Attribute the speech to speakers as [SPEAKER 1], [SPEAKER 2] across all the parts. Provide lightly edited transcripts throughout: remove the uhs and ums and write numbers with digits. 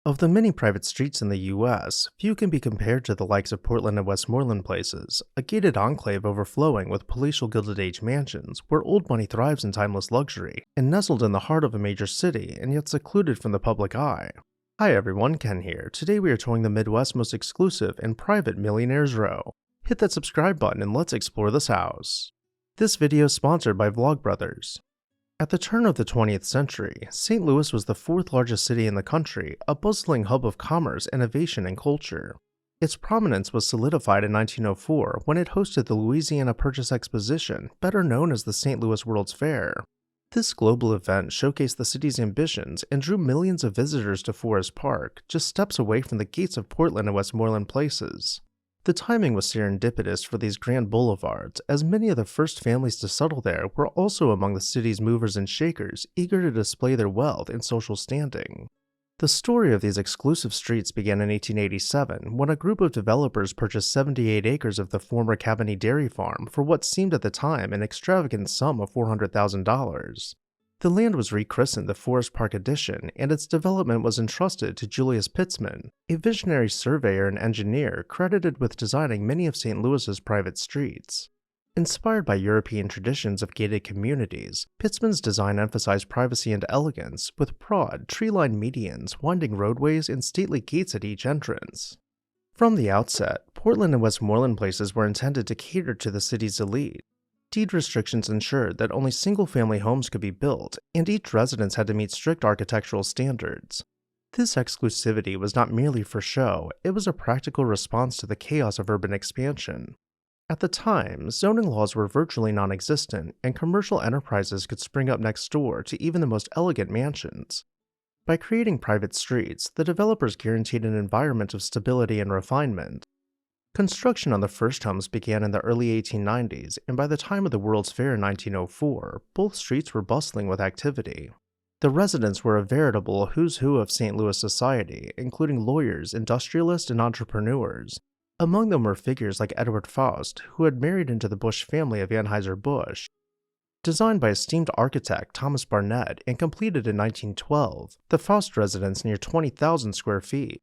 [SPEAKER 1] Of the many private streets in the US, few can be compared to the likes of Portland and Westmoreland Places, a gated enclave overflowing with palatial Gilded Age mansions where old money thrives in timeless luxury, and nestled in the heart of a major city and yet secluded from the public eye. Hi everyone, Ken here. Today we are touring the Midwest's most exclusive and private Millionaires Row. Hit that subscribe button and let's explore this house. This video is sponsored by Vlogbrothers. At the turn of the 20th century, St. Louis was the fourth largest city in the country, a bustling hub of commerce, innovation, and culture. Its prominence was solidified in 1904 when it hosted the Louisiana Purchase Exposition, better known as the St. Louis World's Fair. This global event showcased the city's ambitions and drew millions of visitors to Forest Park, just steps away from the gates of Portland and Westmoreland Places. The timing was serendipitous for these grand boulevards, as many of the first families to settle there were also among the city's movers and shakers, eager to display their wealth and social standing. The story of these exclusive streets began in 1887 when a group of developers purchased 78 acres of the former Cabanne Dairy Farm for what seemed at the time an extravagant sum of $400,000. The land was rechristened the Forest Park Addition, and its development was entrusted to Julius Pitzman, a visionary surveyor and engineer credited with designing many of St. Louis's private streets. Inspired by European traditions of gated communities, Pitzman's design emphasized privacy and elegance, with broad, tree-lined medians, winding roadways, and stately gates at each entrance. From the outset, Portland and Westmoreland Places were intended to cater to the city's elite. Deed restrictions ensured that only single-family homes could be built, and each residence had to meet strict architectural standards. This exclusivity was not merely for show, it was a practical response to the chaos of urban expansion. At the time, zoning laws were virtually non-existent, and commercial enterprises could spring up next door to even the most elegant mansions. By creating private streets, the developers guaranteed an environment of stability and refinement. Construction on the first homes began in the early 1890s, and by the time of the World's Fair in 1904, both streets were bustling with activity. The residents were a veritable who's who of St. Louis society, including lawyers, industrialists, and entrepreneurs. Among them were figures like Edward Faust, who had married into the Busch family of Anheuser-Busch. Designed by esteemed architect Thomas Barnett and completed in 1912, the Faust residence near 20,000 square feet.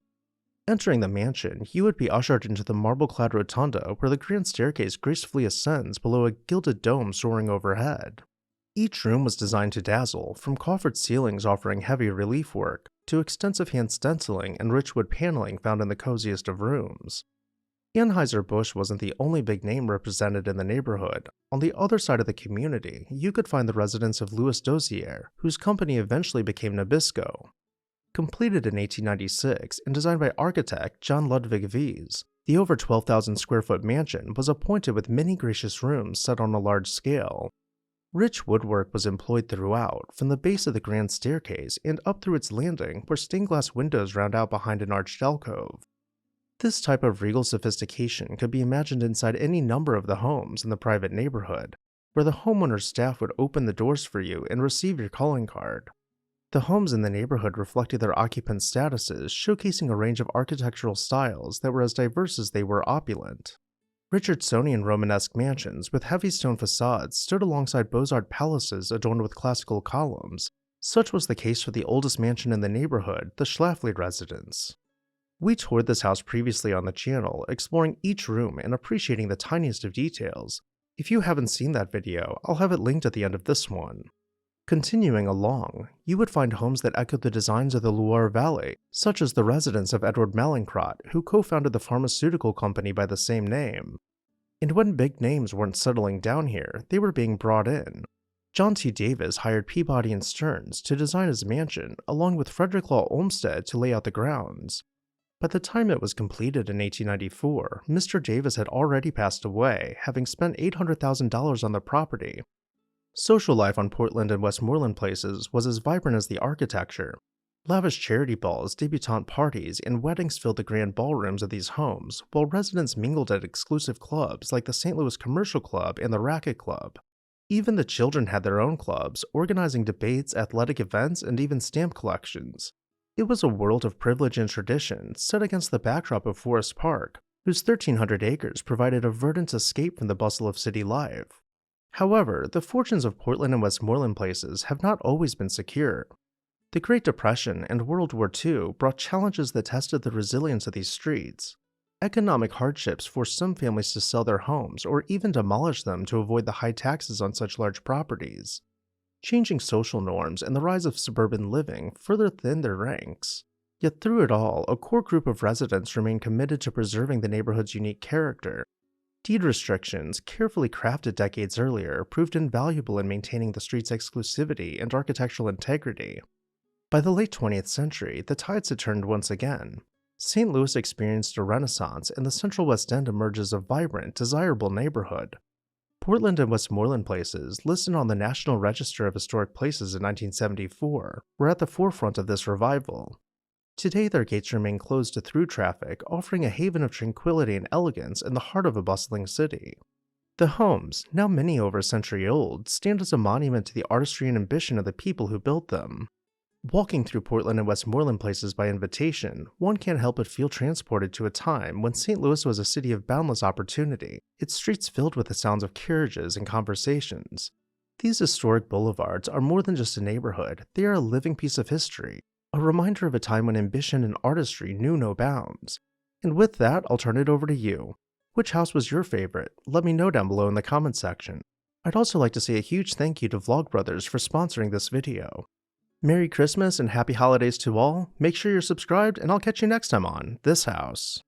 [SPEAKER 1] Entering the mansion, you would be ushered into the marble-clad rotunda where the grand staircase gracefully ascends below a gilded dome soaring overhead. Each room was designed to dazzle, from coffered ceilings offering heavy relief work, to extensive hand stenciling and rich wood paneling found in the coziest of rooms. Anheuser-Busch wasn't the only big name represented in the neighborhood. On the other side of the community, you could find the residence of Louis Dozier, whose company eventually became Nabisco. Completed in 1896 and designed by architect John Ludwig Wies, the over 12,000 square foot mansion was appointed with many gracious rooms set on a large scale. Rich woodwork was employed throughout, from the base of the grand staircase and up through its landing where stained glass windows round out behind an arched alcove. This type of regal sophistication could be imagined inside any number of the homes in the private neighborhood, where the homeowner's staff would open the doors for you and receive your calling card. The homes in the neighborhood reflected their occupants' statuses, showcasing a range of architectural styles that were as diverse as they were opulent. Richardsonian Romanesque mansions with heavy stone facades stood alongside Beaux-Arts palaces adorned with classical columns. Such was the case for the oldest mansion in the neighborhood, the Schlafly residence. We toured this house previously on the channel, exploring each room and appreciating the tiniest of details. If you haven't seen that video, I'll have it linked at the end of this one. Continuing along, you would find homes that echoed the designs of the Loire Valley, such as the residence of Edward Mallinckrodt, who co-founded the pharmaceutical company by the same name. And when big names weren't settling down here, they were being brought in. John T. Davis hired Peabody and Stearns to design his mansion, along with Frederick Law Olmsted to lay out the grounds. By the time it was completed in 1894, Mr. Davis had already passed away, having spent $800,000 on the property. Social life on Portland and Westmoreland Places was as vibrant as the architecture. Lavish charity balls, debutante parties, and weddings filled the grand ballrooms of these homes, while residents mingled at exclusive clubs like the St. Louis Commercial Club and the Racquet Club. Even the children had their own clubs, organizing debates, athletic events, and even stamp collections. It was a world of privilege and tradition set against the backdrop of Forest Park, whose 1,300 acres provided a verdant escape from the bustle of city life. However, the fortunes of Portland and Westmoreland Places have not always been secure. The Great Depression and World War II brought challenges that tested the resilience of these streets. Economic hardships forced some families to sell their homes or even demolish them to avoid the high taxes on such large properties. Changing social norms and the rise of suburban living further thinned their ranks. Yet through it all, a core group of residents remained committed to preserving the neighborhood's unique character. Deed restrictions, carefully crafted decades earlier, proved invaluable in maintaining the street's exclusivity and architectural integrity. By the late 20th century, the tides had turned once again. St. Louis experienced a renaissance, and the Central West End emerges a vibrant, desirable neighborhood. Portland and Westmoreland Places, listed on the National Register of Historic Places in 1974, were at the forefront of this revival. Today, their gates remain closed to through traffic, offering a haven of tranquility and elegance in the heart of a bustling city. The homes, now many over a century old, stand as a monument to the artistry and ambition of the people who built them. Walking through Portland and Westmoreland Places by invitation, one can't help but feel transported to a time when St. Louis was a city of boundless opportunity, its streets filled with the sounds of carriages and conversations. These historic boulevards are more than just a neighborhood, they are a living piece of history, a reminder of a time when ambition and artistry knew no bounds. And with that, I'll turn it over to you. Which house was your favorite? Let me know down below in the comments section. I'd also like to say a huge thank you to Vlogbrothers for sponsoring this video. Merry Christmas and Happy Holidays to all, make sure you're subscribed, and I'll catch you next time on This House.